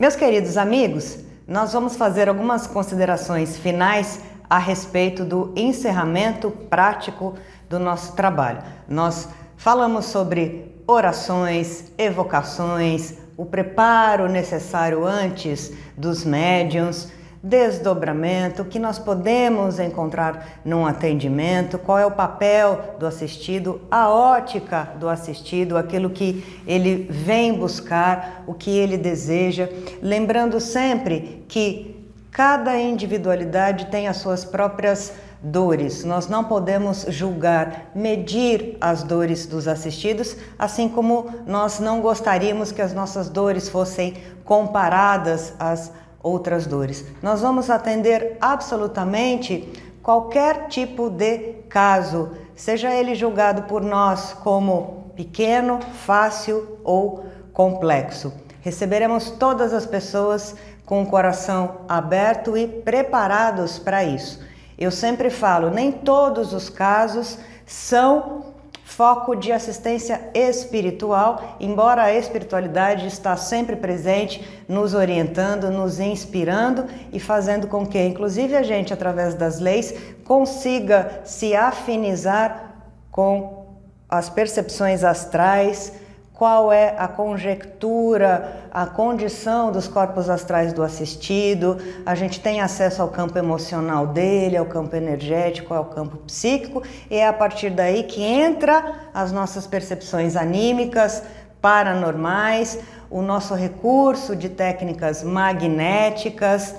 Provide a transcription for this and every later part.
Meus queridos amigos, nós vamos fazer algumas considerações finais a respeito do encerramento prático do nosso trabalho. Nós falamos sobre orações, evocações, o preparo necessário antes dos médiuns, desdobramento, que nós podemos encontrar num atendimento, qual é o papel do assistido, a ótica do assistido, aquilo que ele vem buscar, o que ele deseja, lembrando sempre que cada individualidade tem as suas próprias dores. Nós não podemos julgar, medir as dores dos assistidos, assim como nós não gostaríamos que as nossas dores fossem comparadas às outras dores. Nós vamos atender absolutamente qualquer tipo de caso, seja ele julgado por nós como pequeno, fácil ou complexo. Receberemos todas as pessoas com o coração aberto e preparados para isso. Eu sempre falo, nem todos os casos são foco de assistência espiritual, embora a espiritualidade está sempre presente, nos orientando, nos inspirando e fazendo com que, inclusive, a gente, através das leis, consiga se afinizar com as percepções astrais, qual é a conjectura, a condição dos corpos astrais do assistido. A gente tem acesso ao campo emocional dele, ao campo energético, ao campo psíquico, e é a partir daí que entra as nossas percepções anímicas, paranormais, o nosso recurso de técnicas magnéticas,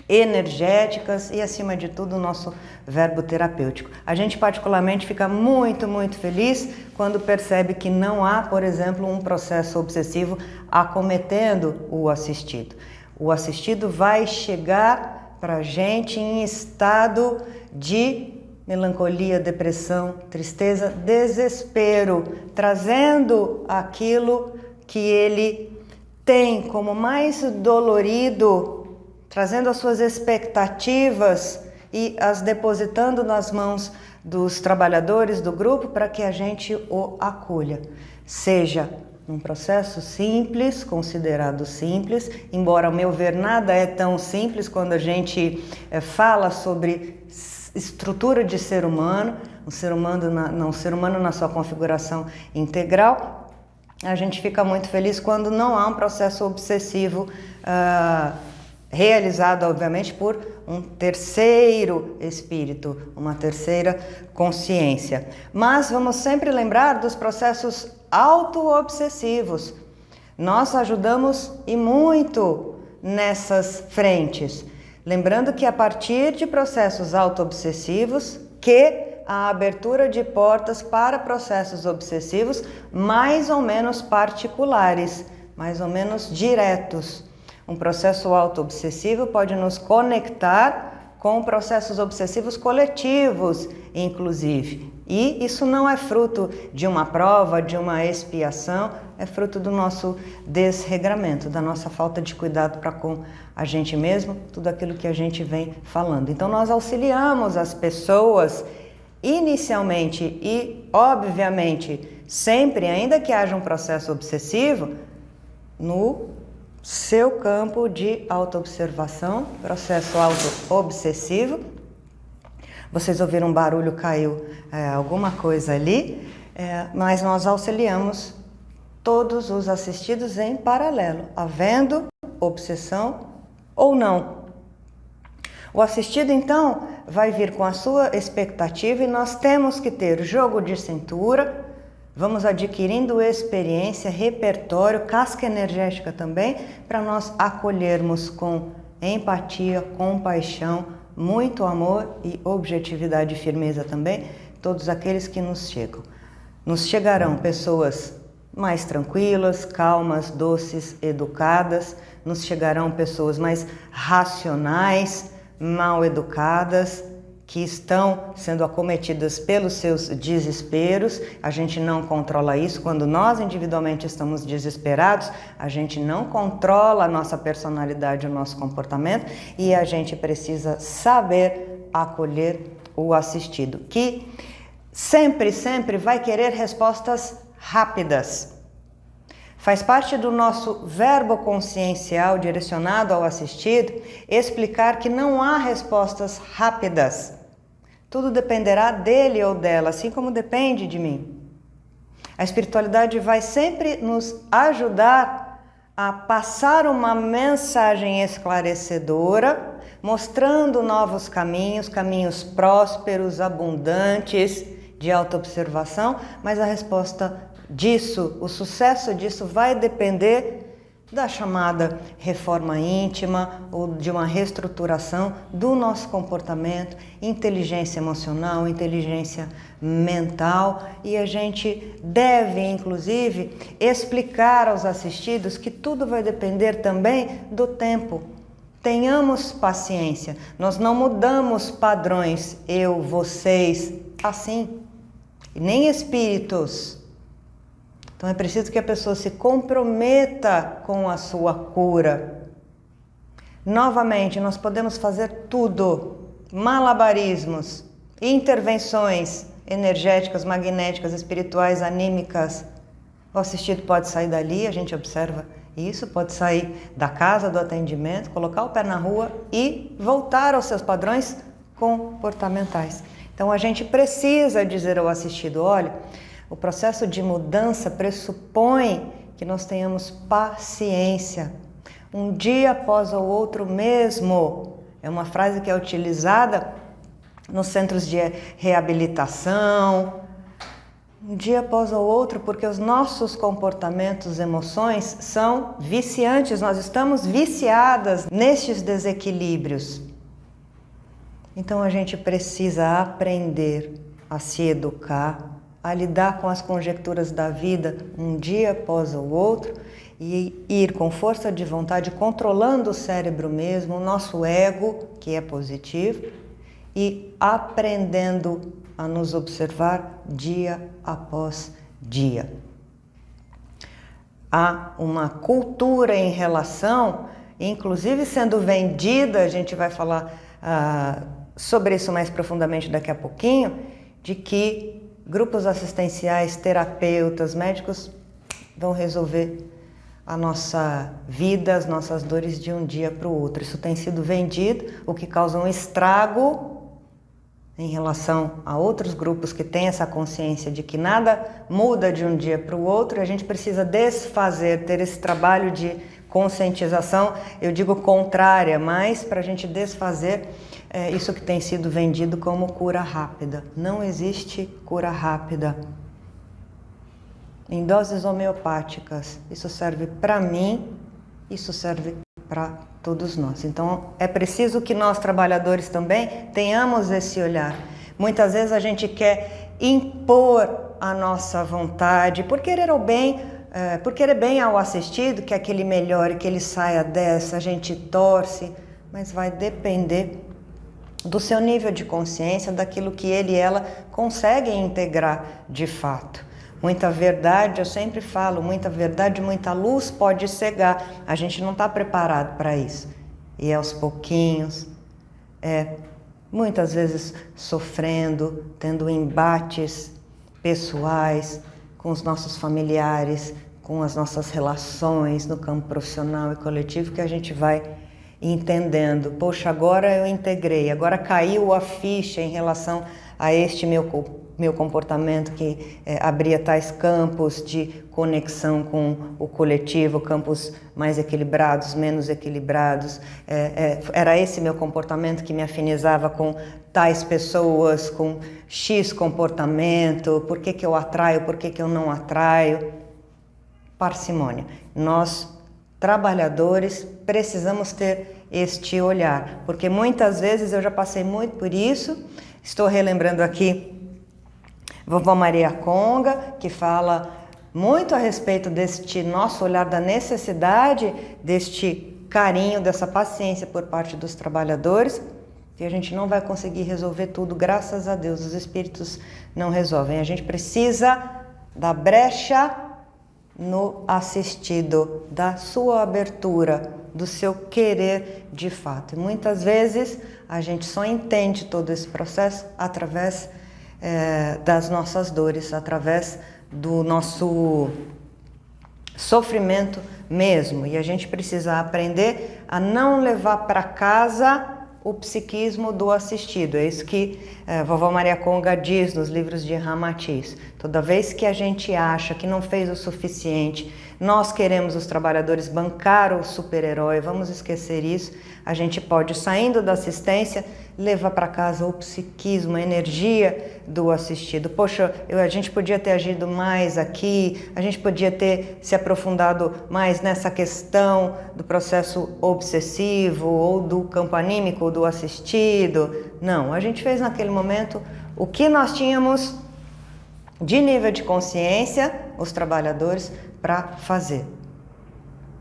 energéticas e, acima de tudo, o nosso verbo terapêutico. A gente particularmente fica muito feliz quando percebe que não há, por exemplo, um processo obsessivo acometendo o assistido. O assistido vai chegar para a gente em estado de melancolia, depressão, tristeza, desespero, trazendo aquilo que ele tem como mais dolorido, trazendo as suas expectativas e as depositando nas mãos dos trabalhadores do grupo para que a gente o acolha. Seja num processo simples, considerado simples, embora, ao meu ver, nada é tão simples quando a gente fala sobre estrutura de ser humano, um ser humano na sua configuração integral. A gente fica muito feliz quando não há um processo obsessivo realizado, obviamente, por um terceiro espírito, uma terceira consciência. Mas vamos sempre lembrar dos processos auto-obsessivos. Nós ajudamos e muito nessas frentes. Lembrando que a partir de processos auto-obsessivos, que a abertura de portas para processos obsessivos mais ou menos particulares, mais ou menos diretos. Um processo auto-obsessivo pode nos conectar com processos obsessivos coletivos, inclusive. E isso não é fruto de uma prova, de uma expiação, é fruto do nosso desregramento, da nossa falta de cuidado para com a gente mesmo, tudo aquilo que a gente vem falando. Então nós auxiliamos as pessoas inicialmente e, obviamente, sempre, ainda que haja um processo obsessivo, no seu campo de autoobservação, processo auto-obsessivo. Vocês ouviram um barulho, caiu alguma coisa ali, mas nós auxiliamos todos os assistidos em paralelo, havendo obsessão ou não. O assistido, então, vai vir com a sua expectativa e nós temos que ter jogo de cintura. Vamos adquirindo experiência, repertório, casca energética também, para nós acolhermos com empatia, compaixão, muito amor e objetividade e firmeza também, todos aqueles que nos chegam. Nos chegarão pessoas mais tranquilas, calmas, doces, educadas, nos chegarão pessoas mais racionais, mal educadas, que estão sendo acometidas pelos seus desesperos. A gente não controla isso. Quando nós individualmente estamos desesperados, a gente não controla a nossa personalidade, o nosso comportamento, e a gente precisa saber acolher o assistido, que sempre vai querer respostas rápidas. Faz parte do nosso verbo consciencial direcionado ao assistido explicar que não há respostas rápidas. Tudo dependerá dele ou dela, assim como depende de mim. A espiritualidade vai sempre nos ajudar a passar uma mensagem esclarecedora, mostrando novos caminhos, caminhos prósperos, abundantes, de autoobservação, mas a resposta disso, o sucesso disso vai depender da chamada reforma íntima ou de uma reestruturação do nosso comportamento, inteligência emocional, inteligência mental, e a gente deve, inclusive, explicar aos assistidos que tudo vai depender também do tempo. Tenhamos paciência, nós não mudamos padrões, eu, vocês, assim, nem espíritos. Então é preciso que a pessoa se comprometa com a sua cura. Novamente, nós podemos fazer tudo, malabarismos, intervenções energéticas, magnéticas, espirituais, anímicas. O assistido pode sair dali, a gente observa isso, pode sair da casa, do atendimento, colocar o pé na rua e voltar aos seus padrões comportamentais. Então a gente precisa dizer ao assistido, olha, o processo de mudança pressupõe que nós tenhamos paciência. Um dia após o outro mesmo. É uma frase que é utilizada nos centros de reabilitação. Um dia após o outro, porque os nossos comportamentos, emoções são viciantes. Nós estamos viciadas nestes desequilíbrios. Então a gente precisa aprender a se educar, a lidar com as conjecturas da vida um dia após o outro e ir com força de vontade, controlando o cérebro mesmo, o nosso ego, que é positivo, e aprendendo a nos observar dia após dia. Há uma cultura em relação, inclusive sendo vendida, a gente vai falar sobre isso mais profundamente daqui a pouquinho, de que grupos assistenciais, terapeutas, médicos vão resolver a nossa vida, as nossas dores de um dia para o outro. Isso tem sido vendido, o que causa um estrago em relação a outros grupos que têm essa consciência de que nada muda de um dia para o outro. E a gente precisa desfazer, ter esse trabalho de conscientização, eu digo contrária, mas para a gente desfazer isso que tem sido vendido como cura rápida. Não existe cura rápida. Em doses homeopáticas, isso serve para mim, isso serve para todos nós. Então é preciso que nós trabalhadores também tenhamos esse olhar. Muitas vezes a gente quer impor a nossa vontade por querer o bem, por querer bem ao assistido, que aquele melhore, que ele saia dessa, a gente torce, mas vai depender do seu nível de consciência, daquilo que ele e ela conseguem integrar de fato. Muita verdade, eu sempre falo, muita verdade, muita luz pode cegar. A gente não está preparado para isso. E aos pouquinhos, muitas vezes sofrendo, tendo embates pessoais com os nossos familiares, com as nossas relações no campo profissional e coletivo, que a gente vai entendendo, poxa, agora eu integrei, agora caiu a ficha em relação a este meu comportamento que abria tais campos de conexão com o coletivo, campos mais equilibrados, menos equilibrados. Era esse meu comportamento que me afinizava com tais pessoas, com X comportamento, por que eu atraio, por que eu não atraio. Parcimônia. Nós, trabalhadores, precisamos ter este olhar, porque muitas vezes eu já passei muito por isso. Estou relembrando aqui Vovó Maria Conga, que fala muito a respeito deste nosso olhar, da necessidade deste carinho, dessa paciência por parte dos trabalhadores, que a gente não vai conseguir resolver tudo, graças a Deus, os espíritos não resolvem. A gente precisa da brecha no assistido, da sua abertura, do seu querer de fato. E muitas vezes a gente só entende todo esse processo através das nossas dores, através do nosso sofrimento mesmo. E a gente precisa aprender a não levar para casa o psiquismo do assistido. É isso que vovó Maria Conga diz nos livros de Ramatiz. Toda vez que a gente acha que não fez o suficiente, nós queremos, os trabalhadores, bancar o super-herói, vamos esquecer isso. A gente pode, saindo da assistência, levar para casa o psiquismo, a energia do assistido. Poxa, a gente podia ter agido mais aqui, a gente podia ter se aprofundado mais nessa questão do processo obsessivo ou do campo anímico do assistido. Não, a gente fez naquele momento o que nós tínhamos de nível de consciência, os trabalhadores, para fazer.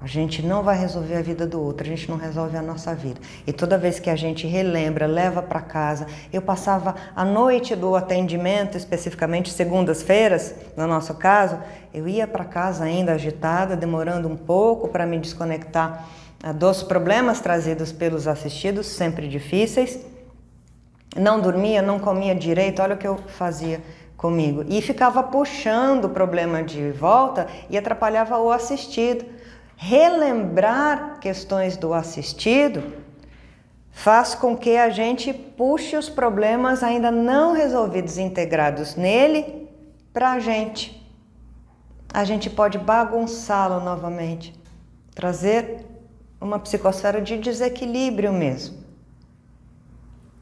A gente não vai resolver a vida do outro, a gente não resolve a nossa vida. E toda vez que a gente relembra, leva para casa. Eu passava a noite do atendimento, especificamente segundas-feiras, no nosso caso, eu ia para casa ainda agitada, demorando um pouco para me desconectar dos problemas trazidos pelos assistidos, sempre difíceis. Não dormia, não comia direito, olha o que eu fazia comigo. E ficava puxando o problema de volta e atrapalhava o assistido. Relembrar questões do assistido faz com que a gente puxe os problemas ainda não resolvidos, integrados nele, para a gente. A gente pode bagunçá-lo novamente, trazer uma psicosfera de desequilíbrio mesmo.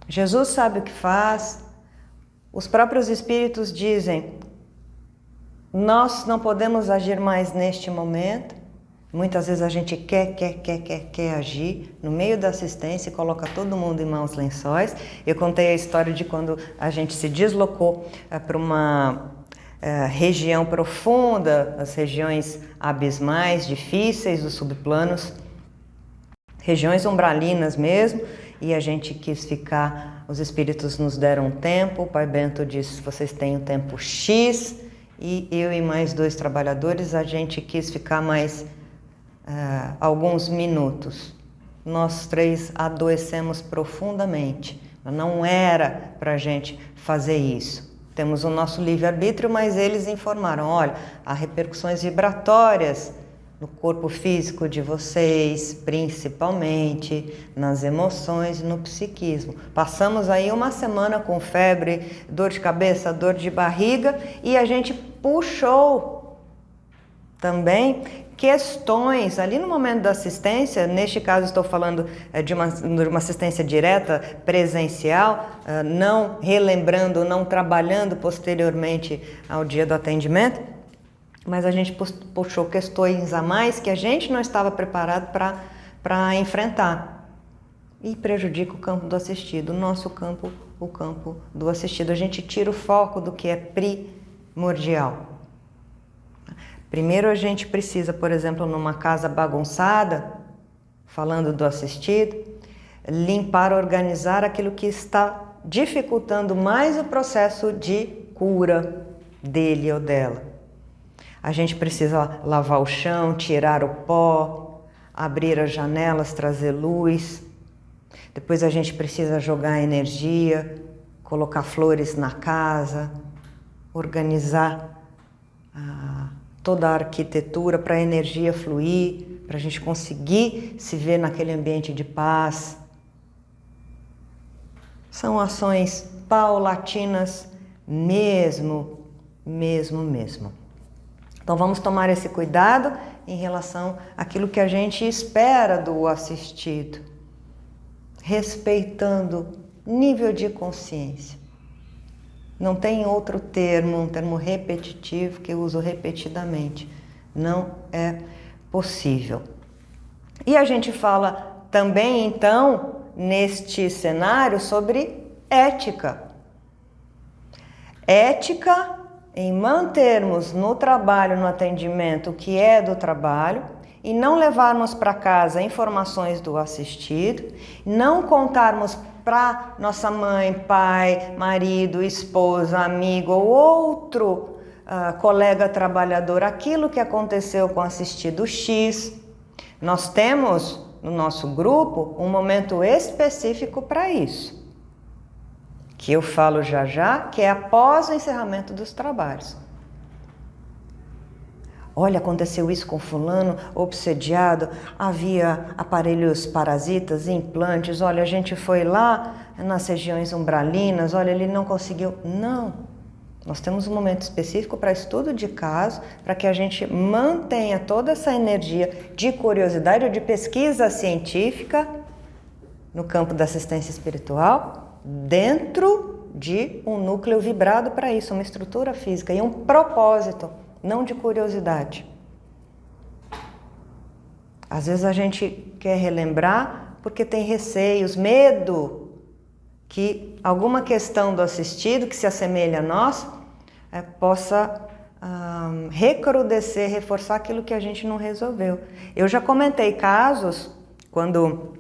Jesus sabe o que faz. Os próprios espíritos dizem: nós não podemos agir mais neste momento. Muitas vezes a gente quer agir no meio da assistência e coloca todo mundo em maus lençóis. Eu contei a história de quando a gente se deslocou para uma região profunda, as regiões abismais, difíceis, dos subplanos, regiões umbralinas mesmo, e a gente quis ficar, os espíritos nos deram um tempo, o Pai Bento disse: vocês têm um tempo X, e eu e mais 2 trabalhadores, a gente quis ficar mais alguns minutos. Nós 3 adoecemos profundamente. Não era para a gente fazer isso. Temos o nosso livre-arbítrio, mas eles informaram: olha, há repercussões vibratórias no corpo físico de vocês, principalmente nas emoções e no psiquismo. Passamos aí uma semana com febre, dor de cabeça, dor de barriga, e a gente puxou também questões ali no momento da assistência. Neste caso estou falando de uma assistência direta, presencial, não relembrando, não trabalhando posteriormente ao dia do atendimento, mas a gente puxou questões a mais que a gente não estava preparado para enfrentar, e prejudica o campo do assistido, o nosso campo, o campo do assistido. A gente tira o foco do que é primordial. Primeiro a gente precisa, por exemplo, numa casa bagunçada, falando do assistido, limpar, organizar aquilo que está dificultando mais o processo de cura dele ou dela. A gente precisa lavar o chão, tirar o pó, abrir as janelas, trazer luz. Depois a gente precisa jogar energia, colocar flores na casa, organizar toda a arquitetura para a energia fluir, para a gente conseguir se ver naquele ambiente de paz. São ações paulatinas mesmo. Então vamos tomar esse cuidado em relação àquilo que a gente espera do assistido, respeitando nível de consciência. Não tem outro termo, um termo repetitivo que eu uso repetidamente. Não é possível. E a gente fala também, então, neste cenário, sobre ética. Ética em mantermos no trabalho, no atendimento, o que é do trabalho, e não levarmos para casa informações do assistido, não contarmos para nossa mãe, pai, marido, esposa, amigo ou outro colega trabalhador aquilo que aconteceu com o assistido X. Nós temos no nosso grupo um momento específico para isso, que eu falo já, que é após o encerramento dos trabalhos. Olha, aconteceu isso com fulano, obsediado, havia aparelhos parasitas, implantes, olha, a gente foi lá nas regiões umbralinas, olha, ele não conseguiu. Não, nós temos um momento específico para estudo de caso, para que a gente mantenha toda essa energia de curiosidade ou de pesquisa científica no campo da assistência espiritual, dentro de um núcleo vibrado para isso, uma estrutura física e um propósito, não de curiosidade. Às vezes a gente quer relembrar porque tem receios, medo que alguma questão do assistido que se assemelha a nós possa recrudescer, reforçar aquilo que a gente não resolveu. Eu já comentei casos quando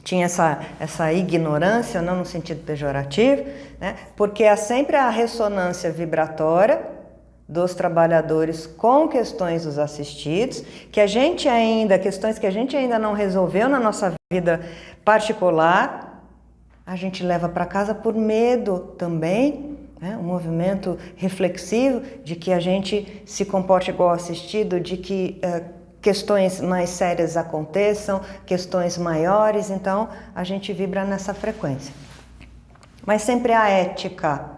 tinha essa ignorância, não no sentido pejorativo, né? Porque há sempre a ressonância vibratória dos trabalhadores com questões dos assistidos, questões que a gente ainda não resolveu na nossa vida particular, a gente leva para casa por medo também, né? Um movimento reflexivo de que a gente se comporte igual assistido, de que questões mais sérias aconteçam, questões maiores, então a gente vibra nessa frequência. Mas sempre a ética.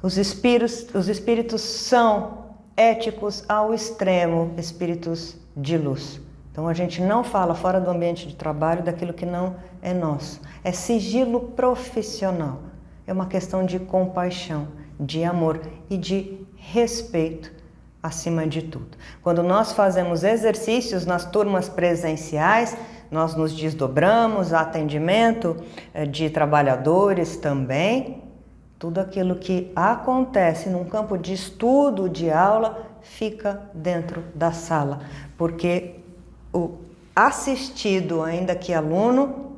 Os espíritos são éticos ao extremo, espíritos de luz. Então a gente não fala fora do ambiente de trabalho daquilo que não é nosso. É sigilo profissional. É uma questão de compaixão, de amor e de respeito acima de tudo. Quando nós fazemos exercícios nas turmas presenciais, nós nos desdobramos, atendimento de trabalhadores também. Tudo aquilo que acontece num campo de estudo, de aula, fica dentro da sala, porque o assistido, ainda que aluno,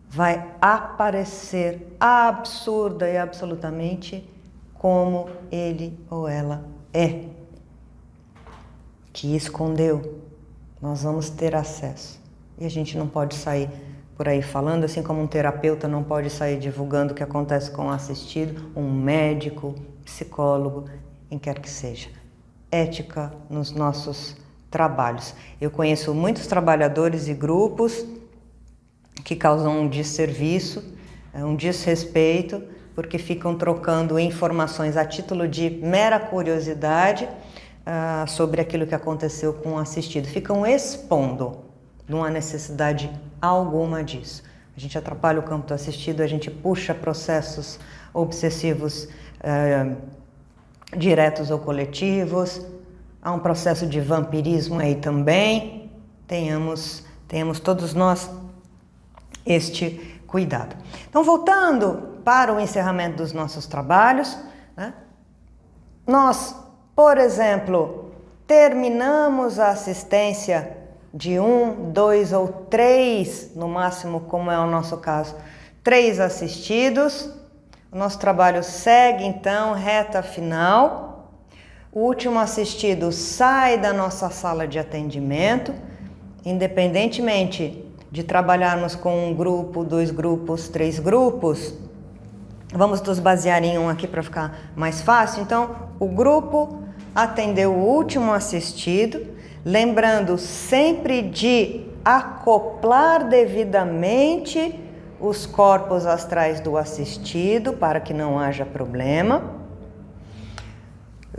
vai aparecer absurda e absolutamente como ele ou ela é, que escondeu. Nós vamos ter acesso e a gente não pode sair por aí falando, assim como um terapeuta não pode sair divulgando o que acontece com o assistido, um médico, psicólogo, quem quer que seja. Ética nos nossos trabalhos. Eu conheço muitos trabalhadores e grupos que causam um desserviço, um desrespeito, porque ficam trocando informações a título de mera curiosidade sobre aquilo que aconteceu com o assistido. Ficam expondo. Não há necessidade alguma disso. A gente atrapalha o campo do assistido, a gente puxa processos obsessivos diretos ou coletivos. Há um processo de vampirismo aí também. Tenhamos todos nós este cuidado. Então, voltando para o encerramento dos nossos trabalhos, né? Nós, por exemplo, terminamos a assistência de 1, 2 ou 3, no máximo, como é o nosso caso, 3 assistidos. O nosso trabalho segue, então, reta final. O último assistido sai da nossa sala de atendimento, independentemente de trabalharmos com um grupo, 2 grupos, 3 grupos. Vamos nos basear em um aqui para ficar mais fácil. Então, o grupo atendeu o último assistido, lembrando sempre de acoplar devidamente os corpos astrais do assistido para que não haja problema.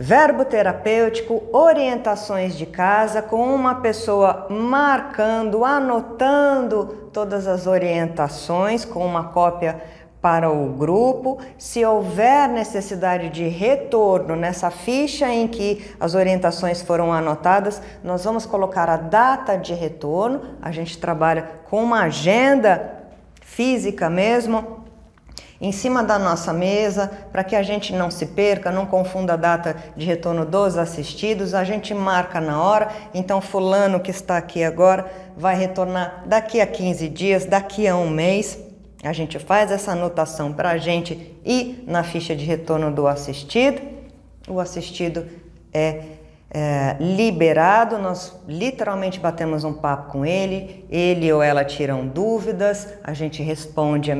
Verbo terapêutico, orientações de casa, com uma pessoa marcando, anotando todas as orientações, com uma cópia para o grupo. Se houver necessidade de retorno nessa ficha em que as orientações foram anotadas, nós vamos colocar a data de retorno. A gente trabalha com uma agenda física mesmo, em cima da nossa mesa, para que a gente não se perca, não confunda a data de retorno dos assistidos. A gente marca na hora, então fulano que está aqui agora vai retornar daqui a 15 dias, daqui a um mês. A gente faz essa anotação para a gente ir na ficha de retorno do assistido. O assistido é liberado, nós literalmente batemos um papo com ele ou ela tiram dúvidas, a gente responde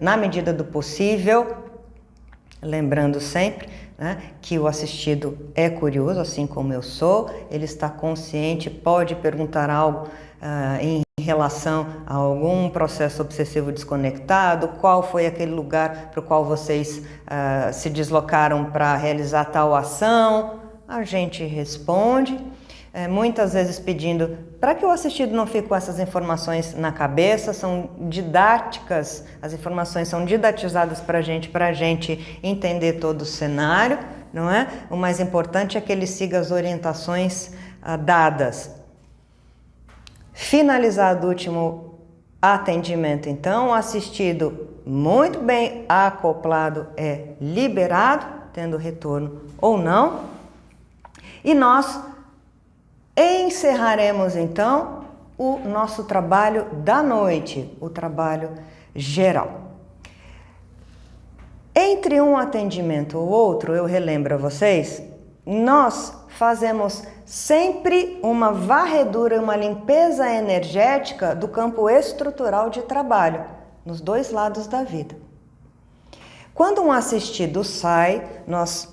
na medida do possível, lembrando sempre né, que o assistido é curioso, assim como eu sou, ele está consciente, pode perguntar algo em relação a algum processo obsessivo desconectado, qual foi aquele lugar para o qual vocês se deslocaram para realizar tal ação, a gente responde, muitas vezes pedindo para que o assistido não fique com essas informações na cabeça, são didáticas, as informações são didatizadas para a gente entender todo o cenário, não é? O mais importante é que ele siga as orientações dadas. Finalizado o último atendimento, então, o assistido muito bem acoplado é liberado, tendo retorno ou não, e nós encerraremos então o nosso trabalho da noite, o trabalho geral. Entre um atendimento ou outro, eu relembro a vocês, nós fazemos sempre uma varredura, uma limpeza energética do campo estrutural de trabalho, nos dois lados da vida. Quando um assistido sai, nós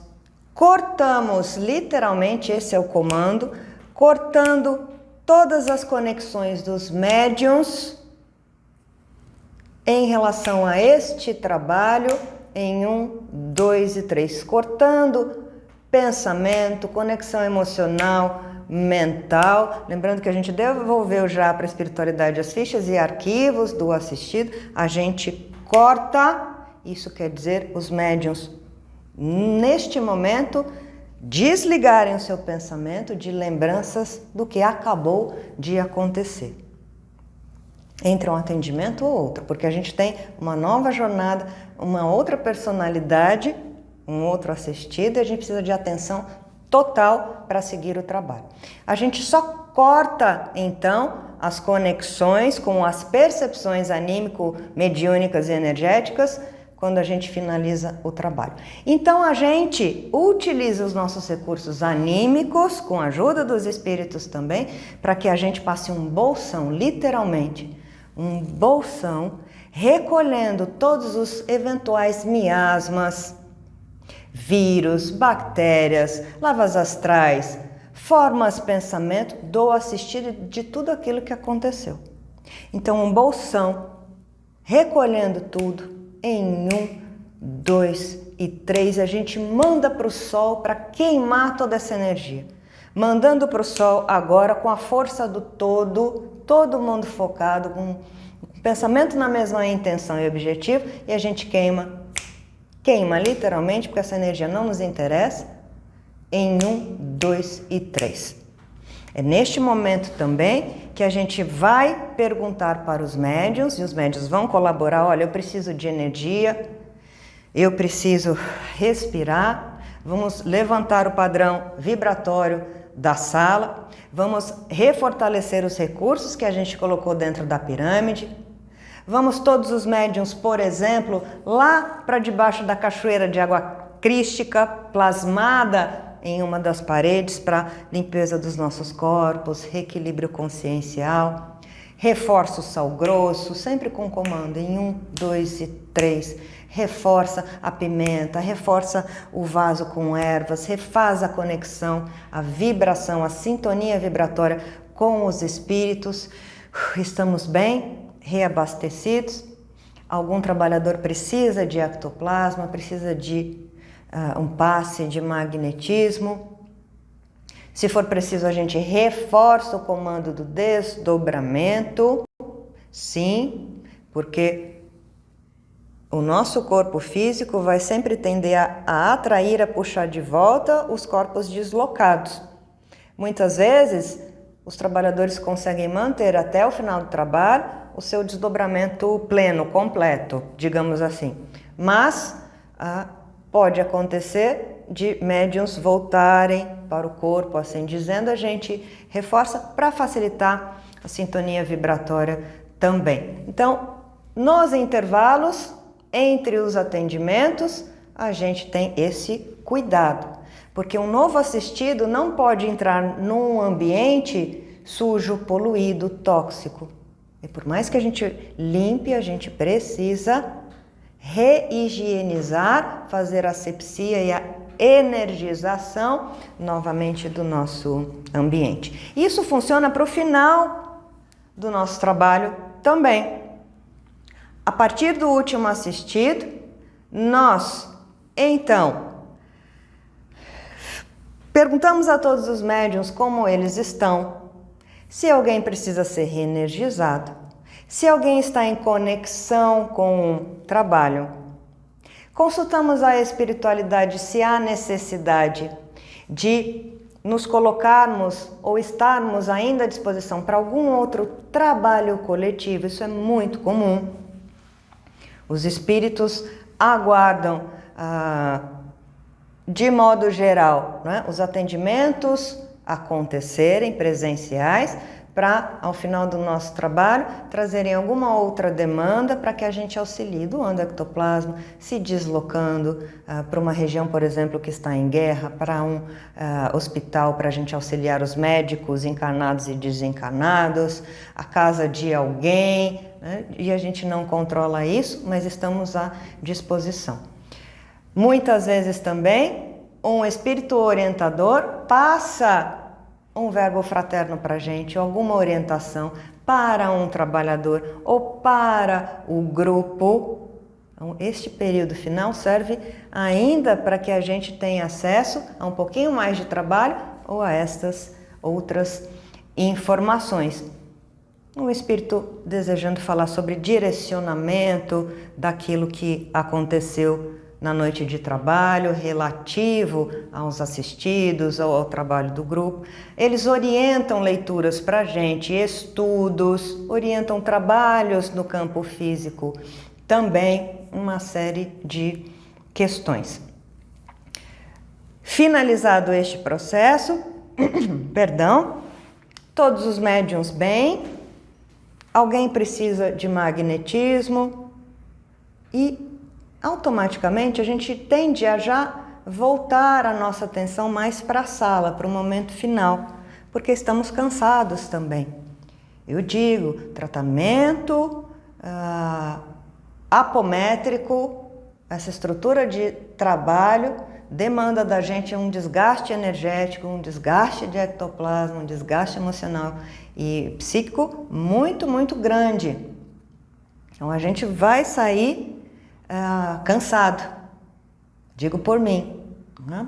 cortamos, literalmente, esse é o comando, cortando todas as conexões dos médiuns em relação a este trabalho em 1, 2 e 3, cortando pensamento, conexão emocional, mental. Lembrando que a gente devolveu já para a espiritualidade as fichas e arquivos do assistido, a gente corta, isso quer dizer os médiuns, neste momento, desligarem o seu pensamento de lembranças do que acabou de acontecer. Entre um atendimento ou outro, porque a gente tem uma nova jornada, uma outra personalidade, um outro assistido, e a gente precisa de atenção total para seguir o trabalho. A gente só corta, então, as conexões com as percepções anímico-mediúnicas e energéticas quando a gente finaliza o trabalho. Então, a gente utiliza os nossos recursos anímicos, com a ajuda dos espíritos também, para que a gente passe um bolsão, literalmente, um bolsão, recolhendo todos os eventuais miasmas, vírus, bactérias, lavas astrais, formas pensamento do assistido de tudo aquilo que aconteceu. Então, um bolsão, recolhendo tudo, em 1, 2 e 3, a gente manda para o sol para queimar toda essa energia. Mandando para o sol agora com a força do todo mundo focado, com pensamento na mesma intenção e objetivo, e a gente queima literalmente, porque essa energia não nos interessa, em 1, 2 e 3. É neste momento também que a gente vai perguntar para os médiuns, e os médiuns vão colaborar, olha, eu preciso de energia, eu preciso respirar, vamos levantar o padrão vibratório da sala, vamos refortalecer os recursos que a gente colocou dentro da pirâmide, vamos todos os médiuns, por exemplo, lá para debaixo da cachoeira de água crística, plasmada em uma das paredes para limpeza dos nossos corpos, reequilíbrio consciencial, reforça o sal grosso, sempre com comando em 1, 2 e 3, reforça a pimenta, reforça o vaso com ervas, refaz a conexão, a vibração, a sintonia vibratória com os espíritos. Estamos bem, reabastecidos. Algum trabalhador precisa de ectoplasma, precisa de um passe de magnetismo. Se for preciso, a gente reforça o comando do desdobramento. Sim, porque o nosso corpo físico vai sempre tender a atrair, a puxar de volta os corpos deslocados. Muitas vezes, os trabalhadores conseguem manter até o final do trabalho o seu desdobramento pleno, completo, digamos assim. Mas pode acontecer de médiuns voltarem para o corpo, assim dizendo, a gente reforça para facilitar a sintonia vibratória também. Então, nos intervalos entre os atendimentos, a gente tem esse cuidado, porque um novo assistido não pode entrar num ambiente sujo, poluído, tóxico. E por mais que a gente limpe, a gente precisa reigienizar, fazer asepsia e a energização novamente do nosso ambiente. Isso funciona para o final do nosso trabalho também. A partir do último assistido, nós, então, perguntamos a todos os médiuns como eles estão, se alguém precisa ser reenergizado, se alguém está em conexão com o trabalho. Consultamos a espiritualidade se há necessidade de nos colocarmos ou estarmos ainda à disposição para algum outro trabalho coletivo. Isso é muito comum. Os espíritos aguardam, de modo geral, né, os atendimentos acontecerem presenciais para, ao final do nosso trabalho, trazerem alguma outra demanda para que a gente auxilie doando ectoplasma, se deslocando para uma região, por exemplo, que está em guerra, para um hospital, para a gente auxiliar os médicos encarnados e desencarnados, a casa de alguém, né? E a gente não controla isso, mas estamos à disposição. Muitas vezes também, um espírito orientador passa um verbo fraterno para a gente, alguma orientação para um trabalhador ou para o grupo. Então, este período final serve ainda para que a gente tenha acesso a um pouquinho mais de trabalho ou a estas outras informações. Um espírito desejando falar sobre direcionamento daquilo que aconteceu na noite de trabalho, relativo aos assistidos ou ao trabalho do grupo. Eles orientam leituras para a gente, estudos, orientam trabalhos no campo físico, também uma série de questões. Finalizado este processo, todos os médiuns bem, alguém precisa de magnetismo e automaticamente a gente tende a já voltar a nossa atenção mais para a sala, para o momento final, porque estamos cansados também. Eu digo, tratamento apométrico, essa estrutura de trabalho demanda da gente um desgaste energético, um desgaste de ectoplasma, um desgaste emocional e psíquico muito, muito grande. Então a gente vai sair cansado, digo por mim, né?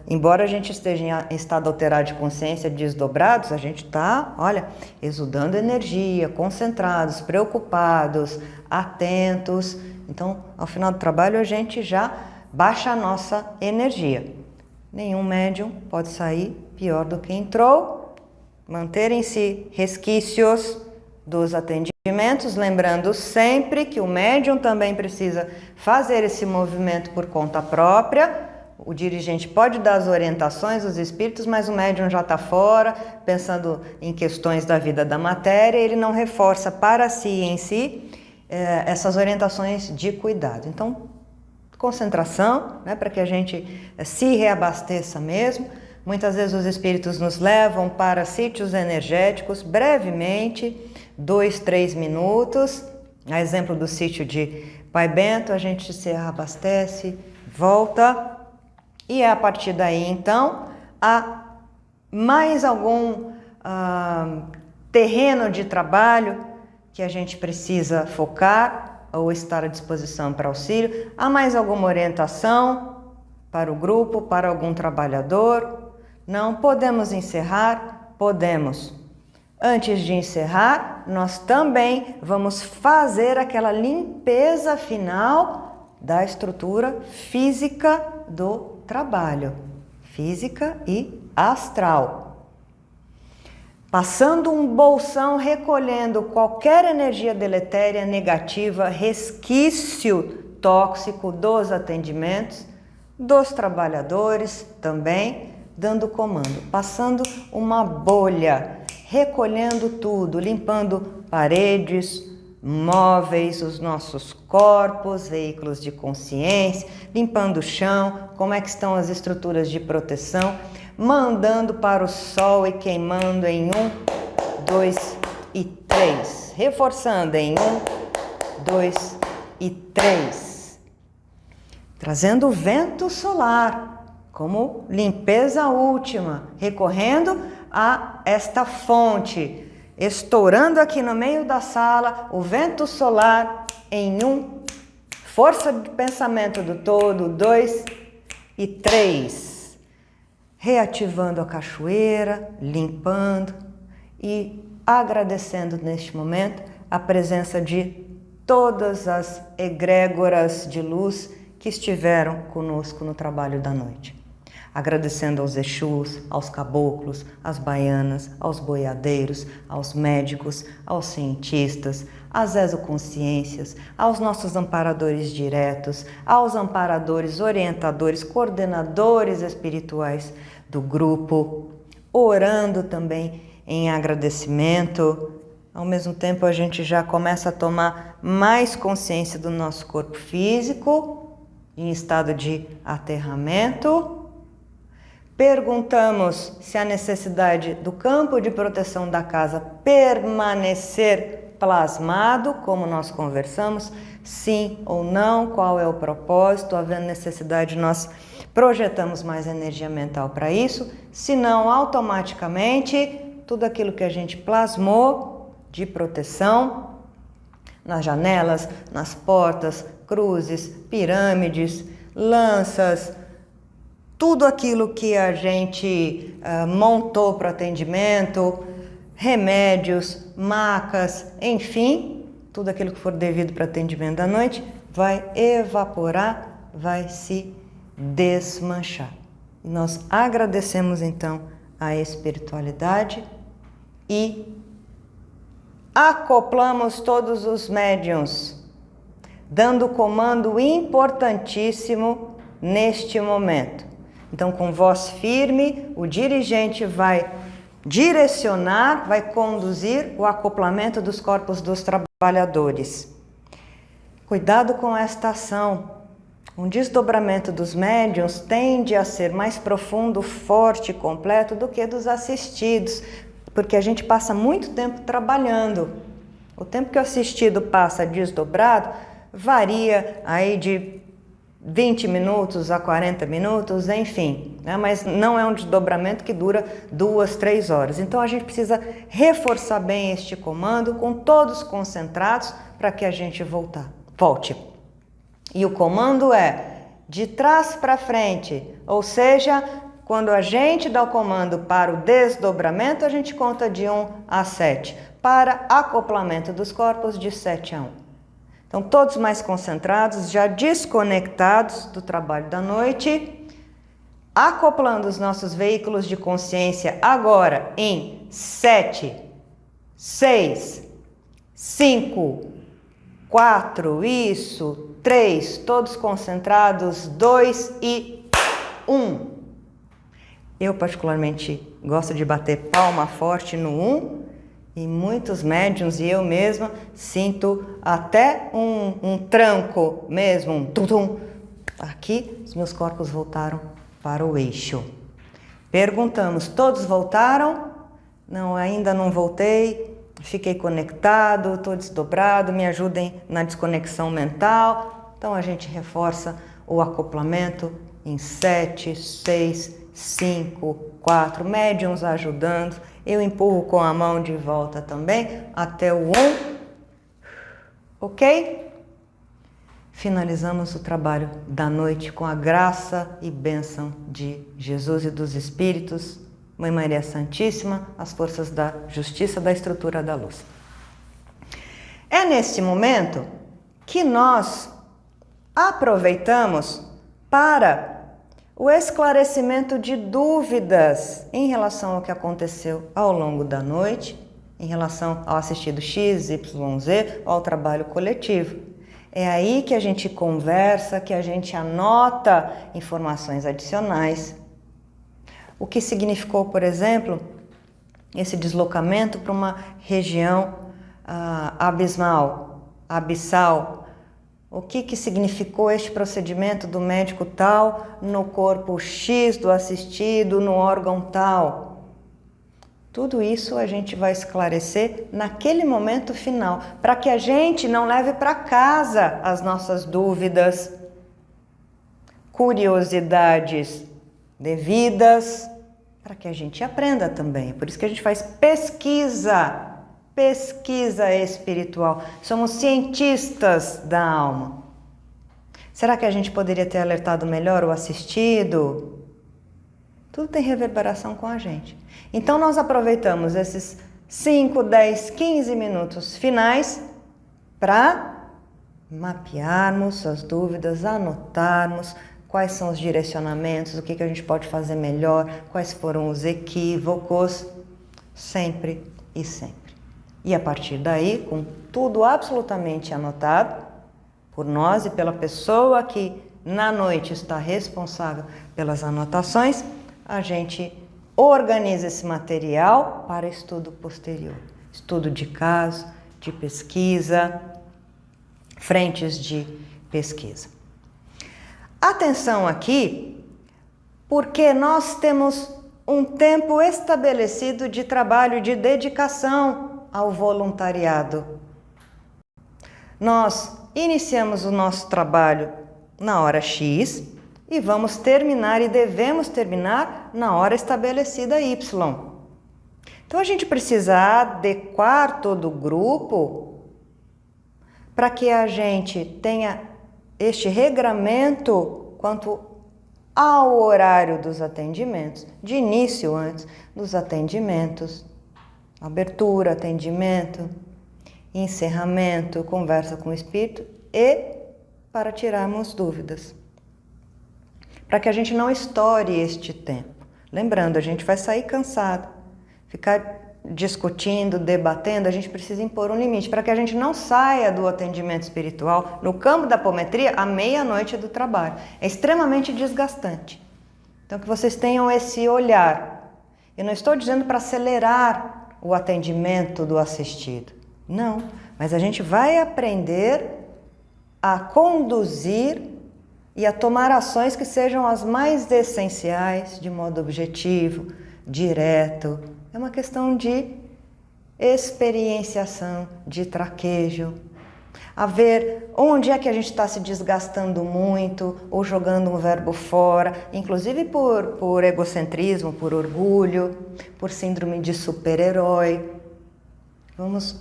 Embora a gente esteja em estado alterado de consciência, desdobrados, a gente está, olha, exudando energia, concentrados, preocupados, atentos. Então, ao final do trabalho, a gente já baixa a nossa energia. Nenhum médium pode sair pior do que entrou. Manterem-se resquícios dos atendimentos, lembrando sempre que o médium também precisa fazer esse movimento por conta própria. O dirigente pode dar as orientações, os espíritos, mas o médium já está fora, pensando em questões da vida da matéria, ele não reforça para si em si essas orientações de cuidado. Então, concentração, né, para que a gente se reabasteça mesmo. Muitas vezes os espíritos nos levam para sítios energéticos brevemente, 2, 3 minutos. A exemplo do sítio de Pai Bento, a gente se abastece, volta, e é a partir daí, então, há mais algum terreno de trabalho que a gente precisa focar ou estar à disposição para auxílio, há mais alguma orientação para o grupo, para algum trabalhador. Não podemos encerrar? Podemos. Antes de encerrar, nós também vamos fazer aquela limpeza final da estrutura física do trabalho, física e astral. Passando um bolsão, recolhendo qualquer energia deletéria, negativa, resquício tóxico dos atendimentos, dos trabalhadores também, dando comando, passando uma bolha, recolhendo tudo, limpando paredes, móveis, os nossos corpos, veículos de consciência, limpando o chão, como é que estão as estruturas de proteção, mandando para o sol e queimando em 1, 2 e 3, reforçando em 1, 2 e 3, trazendo o vento solar, como limpeza última, recorrendo a esta fonte, estourando aqui no meio da sala o vento solar em 1, força de pensamento do todo, 2 e 3, reativando a cachoeira, limpando e agradecendo neste momento a presença de todas as egrégoras de luz que estiveram conosco no trabalho da noite. Agradecendo aos Exus, aos caboclos, às baianas, aos boiadeiros, aos médicos, aos cientistas, às exoconsciências, aos nossos amparadores diretos, aos amparadores, orientadores, coordenadores espirituais do grupo, orando também em agradecimento. Ao mesmo tempo, a gente já começa a tomar mais consciência do nosso corpo físico, em estado de aterramento. Perguntamos se há necessidade do campo de proteção da casa permanecer plasmado, como nós conversamos, sim ou não, qual é o propósito, havendo necessidade, nós projetamos mais energia mental para isso, se não, automaticamente, tudo aquilo que a gente plasmou de proteção, nas janelas, nas portas, cruzes, pirâmides, lanças, tudo aquilo que a gente montou para atendimento, remédios, macas, enfim, tudo aquilo que for devido para atendimento da noite, vai evaporar, vai se desmanchar. E nós agradecemos então a espiritualidade e acoplamos todos os médiuns, dando comando importantíssimo neste momento. Então, com voz firme, o dirigente vai direcionar, vai conduzir o acoplamento dos corpos dos trabalhadores. Cuidado com esta ação. Um desdobramento dos médiuns tende a ser mais profundo, forte e completo do que dos assistidos, porque a gente passa muito tempo trabalhando. O tempo que o assistido passa desdobrado varia aí de 20 minutos a 40 minutos, enfim, né? Mas não é um desdobramento que dura 2, 3 horas. Então a gente precisa reforçar bem este comando com todos concentrados para que a gente volte. E o comando é de trás para frente, ou seja, quando a gente dá o comando para o desdobramento, a gente conta de 1 a 7, para acoplamento dos corpos de 7 a 1. Então, todos mais concentrados, já desconectados do trabalho da noite, acoplando os nossos veículos de consciência agora em 7, 6, 5, 4, isso, 3, todos concentrados, 2 e 1. Eu particularmente gosto de bater palma forte no 1, e muitos médiuns e eu mesma sinto até um tranco mesmo, um tum-tum. Aqui os meus corpos voltaram para o eixo. Perguntamos, todos voltaram? Não, ainda não voltei, fiquei conectado, estou desdobrado, me ajudem na desconexão mental. Então a gente reforça o acoplamento em 7, 6, 5, 4, médiuns ajudando. Eu empurro com a mão de volta também até o 1. Ok? Finalizamos o trabalho da noite com a graça e bênção de Jesus e dos Espíritos, Mãe Maria Santíssima, as forças da justiça, da estrutura da luz. É nesse momento que nós aproveitamos para o esclarecimento de dúvidas em relação ao que aconteceu ao longo da noite, em relação ao assistido X, Y, Z, ao trabalho coletivo. É aí que a gente conversa, que a gente anota informações adicionais. O que significou, por exemplo, esse deslocamento para uma região abissal. O que significou este procedimento do médico tal no corpo X do assistido, no órgão tal? Tudo isso a gente vai esclarecer naquele momento final, para que a gente não leve para casa as nossas dúvidas, curiosidades devidas, para que a gente aprenda também. Por isso que a gente faz pesquisa espiritual. Somos cientistas da alma. Será que a gente poderia ter alertado melhor o assistido? Tudo tem reverberação com a gente. Então nós aproveitamos esses 5, 10, 15 minutos finais para mapearmos as dúvidas, anotarmos quais são os direcionamentos, o que a gente pode fazer melhor, quais foram os equívocos, sempre e sempre. E a partir daí, com tudo absolutamente anotado por nós e pela pessoa que na noite está responsável pelas anotações, a gente organiza esse material para estudo posterior. Estudo de caso, de pesquisa, frentes de pesquisa. Atenção aqui, porque nós temos um tempo estabelecido de trabalho, de dedicação ao voluntariado. Nós iniciamos o nosso trabalho na hora X e vamos terminar e devemos terminar na hora estabelecida Y. Então a gente precisa adequar todo o grupo para que a gente tenha este regramento quanto ao horário dos atendimentos, de início antes dos atendimentos, abertura, atendimento, encerramento, conversa com o espírito e para tirarmos dúvidas. Para que a gente não estoure este tempo. Lembrando, a gente vai sair cansado, ficar discutindo, debatendo, a gente precisa impor um limite para que a gente não saia do atendimento espiritual no campo da apometria à meia-noite do trabalho. É extremamente desgastante. Então que vocês tenham esse olhar. Eu não estou dizendo para acelerar o atendimento do assistido. Não, mas a gente vai aprender a conduzir e a tomar ações que sejam as mais essenciais, de modo objetivo, direto. É uma questão de experienciação, de traquejo. A ver onde é que a gente está se desgastando muito ou jogando um verbo fora, inclusive por egocentrismo, por orgulho, por síndrome de super-herói. Vamos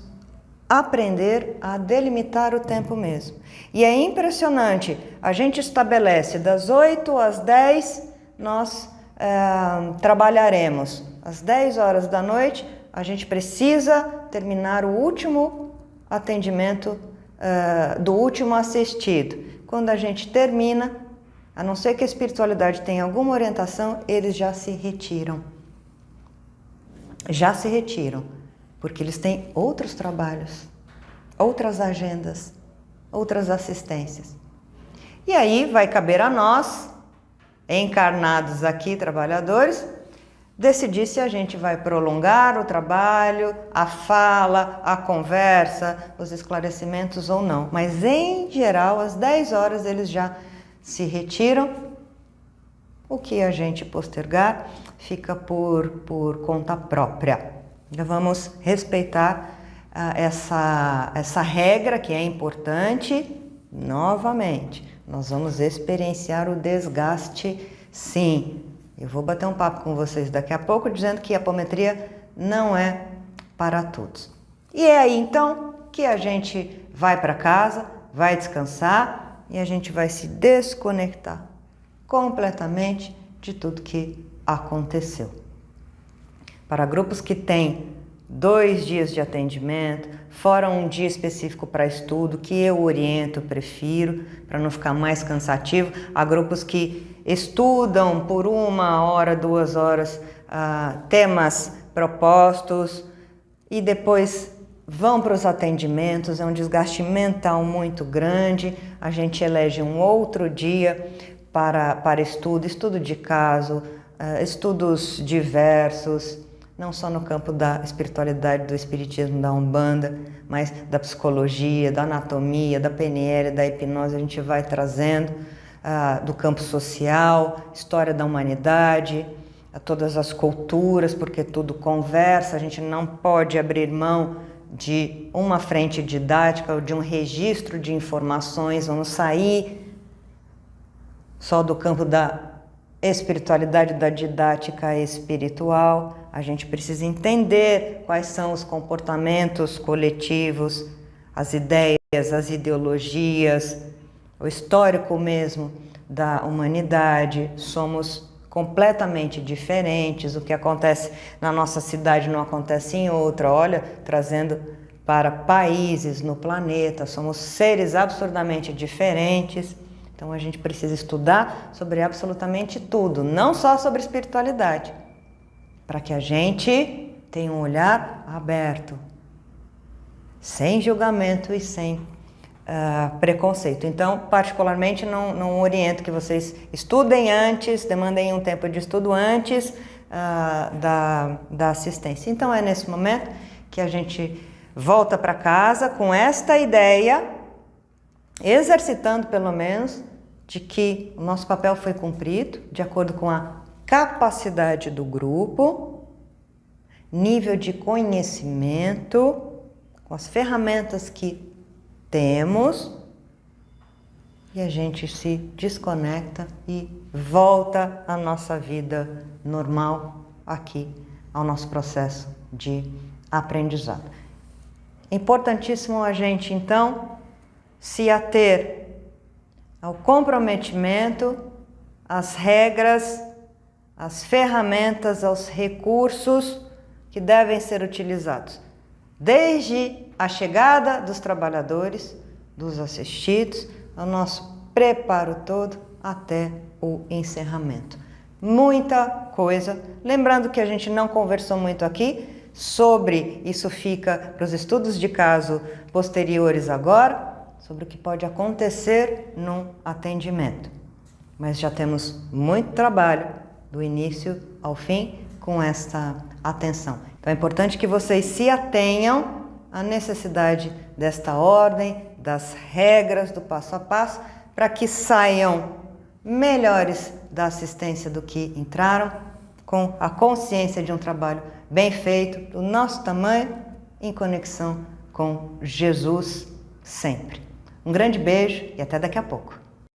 aprender a delimitar o tempo mesmo. E é impressionante, a gente estabelece das 8 às 10, nós trabalharemos. Às 10 horas da noite, a gente precisa terminar o último atendimento do último assistido. Quando a gente termina, a não ser que a espiritualidade tenha alguma orientação, eles já se retiram. Já se retiram, porque eles têm outros trabalhos, outras agendas, outras assistências. E aí vai caber a nós, encarnados aqui, trabalhadores, decidir se a gente vai prolongar o trabalho, a fala, a conversa, os esclarecimentos ou não. Mas, em geral, às 10 horas eles já se retiram. O que a gente postergar fica por conta própria. Então, vamos respeitar essa regra que é importante. Novamente, nós vamos experienciar o desgaste, sim. Eu vou bater um papo com vocês daqui a pouco dizendo que a apometria não é para todos. E é aí então que a gente vai para casa, vai descansar e a gente vai se desconectar completamente de tudo que aconteceu. Para grupos que têm 2 dias de atendimento, fora um dia específico para estudo, que eu oriento, prefiro, para não ficar mais cansativo. Há grupos que estudam por 1 hora, 2 horas, temas propostos e depois vão para os atendimentos. É um desgaste mental muito grande. A gente elege um outro dia para estudo de caso, estudos diversos, não só no campo da espiritualidade, do espiritismo, da Umbanda, mas da psicologia, da anatomia, da PNL, da hipnose, a gente vai trazendo do campo social, história da humanidade, todas as culturas, porque tudo conversa, a gente não pode abrir mão de uma frente didática ou de um registro de informações, vamos sair só do campo da espiritualidade da didática espiritual. A gente precisa entender quais são os comportamentos coletivos, as ideias, as ideologias, o histórico mesmo da humanidade. Somos completamente diferentes. O que acontece na nossa cidade não acontece em outra. Olha, trazendo para países no planeta, somos seres absurdamente diferentes. Então a gente precisa estudar sobre absolutamente tudo, não só sobre espiritualidade, para que a gente tenha um olhar aberto, sem julgamento e sem preconceito. Então, particularmente, não oriento que vocês estudem antes, demandem um tempo de estudo antes da assistência. Então, é nesse momento que a gente volta para casa com esta ideia, exercitando pelo menos, de que o nosso papel foi cumprido, de acordo com a capacidade do grupo, nível de conhecimento, com as ferramentas que temos, e a gente se desconecta e volta à nossa vida normal aqui, ao nosso processo de aprendizado. Importantíssimo a gente, então, se ater ao comprometimento, às regras, às ferramentas, aos recursos que devem ser utilizados, desde a chegada dos trabalhadores, dos assistidos, ao nosso preparo todo até o encerramento. Muita coisa. Lembrando que a gente não conversou muito aqui sobre, isso fica para os estudos de caso posteriores agora, sobre o que pode acontecer num atendimento. Mas já temos muito trabalho do início ao fim com esta atenção. Então é importante que vocês se atenham à necessidade desta ordem, das regras do passo a passo, para que saiam melhores da assistência do que entraram, com a consciência de um trabalho bem feito, do nosso tamanho, em conexão com Jesus sempre. Um grande beijo e até daqui a pouco.